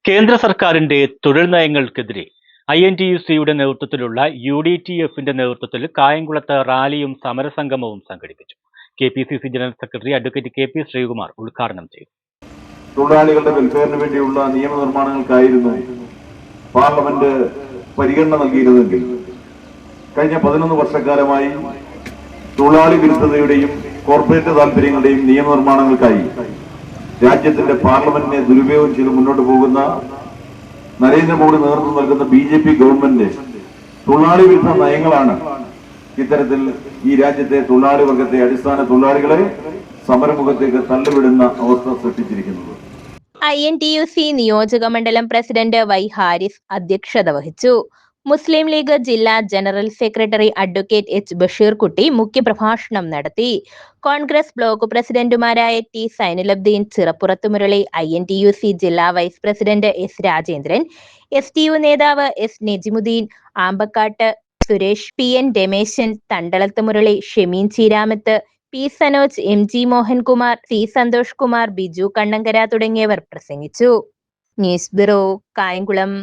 കേന്ദ്ര സർക്കാരിന്റെ തൊഴിൽ നയങ്ങൾക്കെതിരെ INTUC-യുടെ നേതൃത്വത്തിലുള്ള UDTF-ന്റെ നേതൃത്വത്തിൽ കായംകുളത്ത് റാലിയും സമരസംഗമവും സംഘടിപ്പിച്ചു. KPCC general secretary advocate KP Sreekumar ഉദ്ഘാടനം ചെയ്തു. തൊഴിലാളികളുടെ വെൽഫെയറിന് വേണ്ടിയുള്ള നിയമനിർമ്മാണങ്ങൾക്കായിരുന്നു പാർലമെന്റ് പരിഗണന നൽകിയിരുന്നെങ്കിൽ കഴിഞ്ഞ 11 വർഷക്കാലമായി തൊഴിലാളി വിരുദ്ധതയുടെയും കോർപ്പറേറ്റ് താല്പര്യങ്ങളുടെയും നിയമനിർമ്മാണങ്ങൾക്കായി രാജ്യത്തിന്റെ പാർലമെന്റിനെ ദുരുപയോഗം ചെയ്ത് മുന്നോട്ട് പോകുന്ന നരേന്ദ്രമോദി നേതൃത്വം നൽകുന്ന BJP ഗവൺമെന്റ് തൊഴിലാളി വിരുദ്ധ നയങ്ങളാണ് ഇത്തരത്തിൽ ഈ രാജ്യത്തെ തൊഴിലാളി വർഗത്തെ, അടിസ്ഥാന തൊഴിലാളികളെ സമരമുഖത്തേക്ക് തള്ളിവിടുന്ന അവസ്ഥ സൃഷ്ടിച്ചിരിക്കുന്നത്. INTUC നിയോജക മണ്ഡലം പ്രസിഡന്റ് Y ഹാരിസ് അധ്യക്ഷത വഹിച്ചു. മുസ്ലിം ലീഗ് ജില്ലാ general secretary advocate H Basheer Kutty മുഖ്യപ്രഭാഷണം നടത്തി. കോൺഗ്രസ് ബ്ലോക്ക് പ്രസിഡന്റുമാരായ T സൈനുലബ്ദീൻ, ചിറപ്പുറത്ത് മുരളി, INTUC ജില്ലാ vice president S Rajendran, STU നേതാവ് S Najimudeen, Ambakkat Suresh, PN Rameshan, Thandalath Murali, Shemeen Cheeramath, P Sanoj, MG Mohankumar, C Santhosh Kumar, Biju Kannankara തുടങ്ങിയവർ പ്രസംഗിച്ചു. News bureau, Kayamkulam.